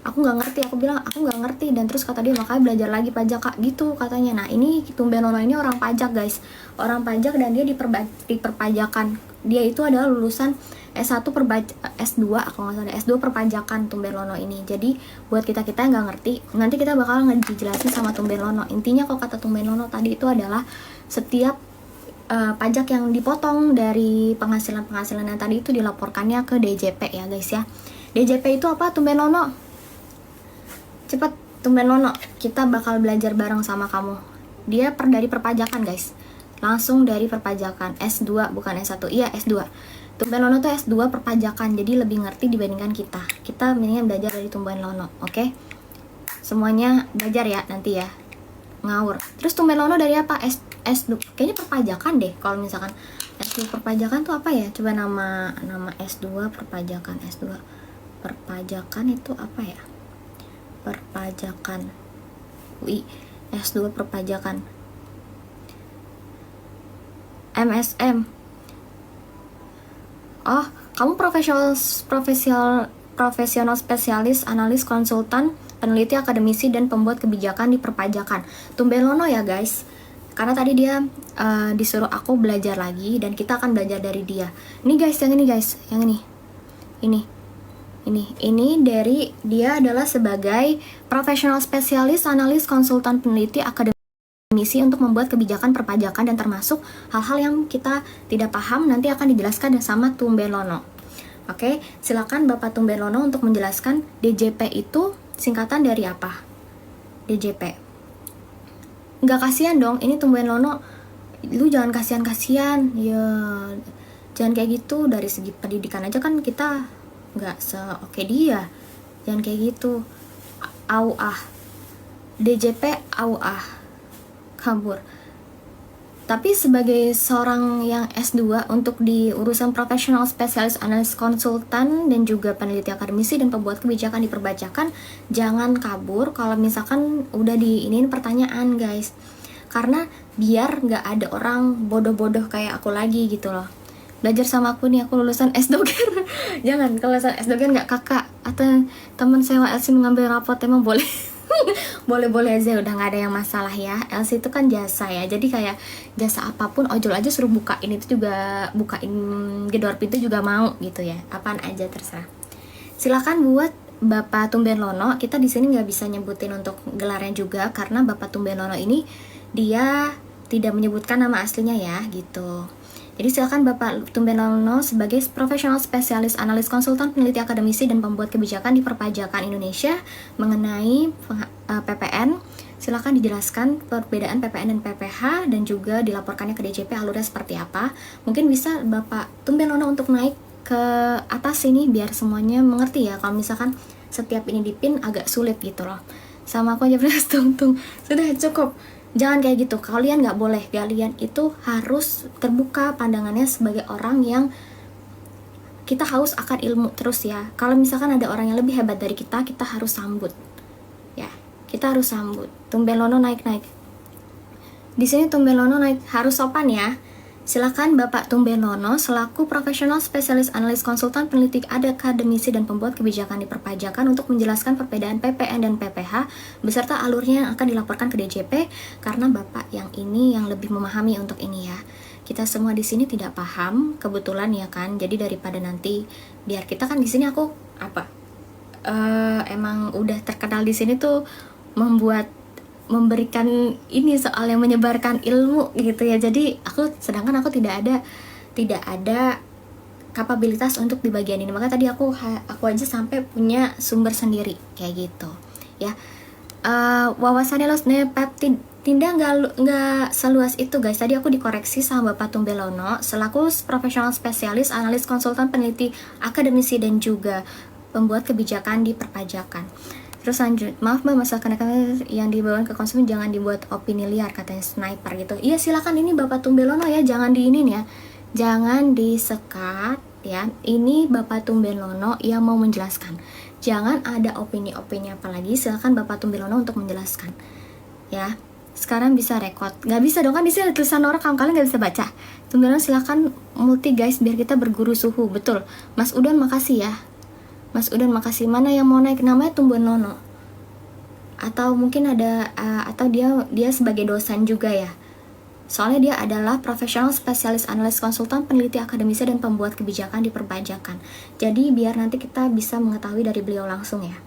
aku nggak ngerti. Aku bilang aku nggak ngerti, dan terus kata dia makanya belajar lagi pajak Kak gitu katanya. Nah ini Tumben Lono ini orang pajak guys, orang pajak, dan dia di perpajakan. Dia itu adalah lulusan S1 S2, kalau nggak salah S2 perpajakan Tumben Lono ini. Jadi buat kita-kita yang nggak ngerti, nanti kita bakal ngejelasin sama Tumben Lono. Intinya kalau kata Tumben Lono tadi itu adalah setiap pajak yang dipotong dari penghasilan yang tadi itu dilaporkannya ke DJP ya guys ya. DJP itu apa Tumben Lono? Cepet Tumben Lono, kita bakal belajar bareng sama kamu. Dia dari perpajakan guys, langsung dari perpajakan, S2 bukan S1, iya S2. Tumben Lono tuh S2 perpajakan, jadi lebih ngerti dibandingkan kita. Kita mendingan belajar dari Tumben Lono, oke? Semuanya belajar ya nanti ya, ngawur. Terus Tumben Lono dari apa? S2, kayaknya perpajakan deh. Kalau misalkan S2 perpajakan tuh apa ya? Coba nama S2 perpajakan, S2 perpajakan itu apa ya? Perpajakan UI, S2 perpajakan, MSM. Oh, kamu profesional spesialis, analis, konsultan, peneliti, akademisi, dan pembuat kebijakan di perpajakan. Tumben Lono ya guys, karena tadi dia disuruh aku belajar lagi, dan kita akan belajar dari dia. Ini guys, yang ini guys, yang ini dari dia adalah sebagai profesional spesialis, analis, konsultan, peneliti, akademisi untuk membuat kebijakan perpajakan, dan termasuk hal-hal yang kita tidak paham nanti akan dijelaskan sama Tumben Lono. Oke, silakan Bapak Tumben Lono untuk menjelaskan DJP itu singkatan dari apa? DJP. Nggak kasihan dong, ini Tumben Lono, lu jangan kasihan-kasihan, ya jangan kayak gitu. Dari segi pendidikan aja kan kita nggak oke dia, jangan kayak gitu. DJP kabur. Tapi sebagai seorang yang S2 untuk di urusan profesional spesialis, analis, konsultan, dan juga peneliti, akademisi, dan pembuat kebijakan di perpajakan, jangan kabur kalau misalkan udah diinin pertanyaan guys, karena biar nggak ada orang bodoh-bodoh kayak aku lagi gitu loh. Belajar sama aku nih, aku lulusan S-Doger. Jangan, kalau lulusan S-Doger nggak kakak atau teman sewa LC mengambil rapot, emang boleh. Boleh-boleh aja, udah nggak ada yang masalah ya. LC itu kan jasa ya, jadi kayak jasa apapun, ojol aja suruh bukain itu juga, bukain gedor pintu juga mau gitu ya. Apaan aja terserah. Silakan buat Bapak Tumben Lono. Kita di sini nggak bisa nyebutin untuk gelarnya juga, karena Bapak Tumben Lono ini dia tidak menyebutkan nama aslinya ya gitu. Jadi silakan Bapak Tumben Lono sebagai profesional spesialis, analis, konsultan, peneliti, akademisi, dan pembuat kebijakan di perpajakan Indonesia mengenai PPN. Silakan dijelaskan perbedaan PPN dan PPH, dan juga dilaporkannya ke DJP alurnya seperti apa. Mungkin bisa Bapak Tumben Lono untuk naik ke atas sini biar semuanya mengerti ya. Kalau misalkan setiap ini dipin agak sulit gitu loh. Sama aku aja pernah tungtung. Sudah cukup. Jangan kayak gitu, kalian nggak boleh. Kalian itu harus terbuka pandangannya sebagai orang yang kita haus akan ilmu terus ya. Kalau misalkan ada orang yang lebih hebat dari kita, kita harus sambut ya, kita harus sambut. Tumben Lono naik. Di sini Tumben Lono naik, harus sopan ya. Silakan Bapak Tumben Lono selaku profesional spesialis, analis, konsultan, peneliti, akademisi, dan pembuat kebijakan di perpajakan untuk menjelaskan perbedaan PPN dan PPH beserta alurnya yang akan dilaporkan ke DJP, karena Bapak yang ini yang lebih memahami untuk ini ya. Kita semua di sini tidak paham kebetulan ya kan. Jadi daripada nanti, biar kita kan di sini aku emang udah terkenal di sini tuh memberikan ini soal yang menyebarkan ilmu gitu ya. Jadi sedangkan aku tidak ada kapabilitas untuk di bagian ini. Maka tadi aku aja sampai punya sumber sendiri kayak gitu ya. Wawasannya luas peptid tidak nggak seluas itu guys. Tadi aku dikoreksi sama Bapak Tumben Lono selaku profesional spesialis, analis, konsultan, peneliti, akademisi, dan juga pembuat kebijakan di perpajakan. Terus lanjut, maaf mbak, masalah kenaikan yang dibawa ke konsumen jangan dibuat opini liar, katanya sniper gitu. Iya silakan, ini Bapak Tumben Lono ya, jangan diinin ya, jangan disekat ya. Ini Bapak Tumben Lono yang mau menjelaskan, jangan ada opini-opini apalagi. Silakan Bapak Tumben Lono untuk menjelaskan ya. Sekarang bisa record, nggak bisa dong kan di sini ada tulisan orang, kalian nggak bisa baca. Tumben Lono silakan multi guys biar kita berguru suhu. Betul Mas Udon, makasih ya. Mas Udan makasih. Mana yang mau naik? Namanya Tumbuhan Nono. Atau mungkin ada atau dia sebagai dosen juga ya. Soalnya dia adalah profesional spesialis analis konsultan, peneliti akademisi dan pembuat kebijakan di perpajakan. Jadi biar nanti kita bisa mengetahui dari beliau langsung ya.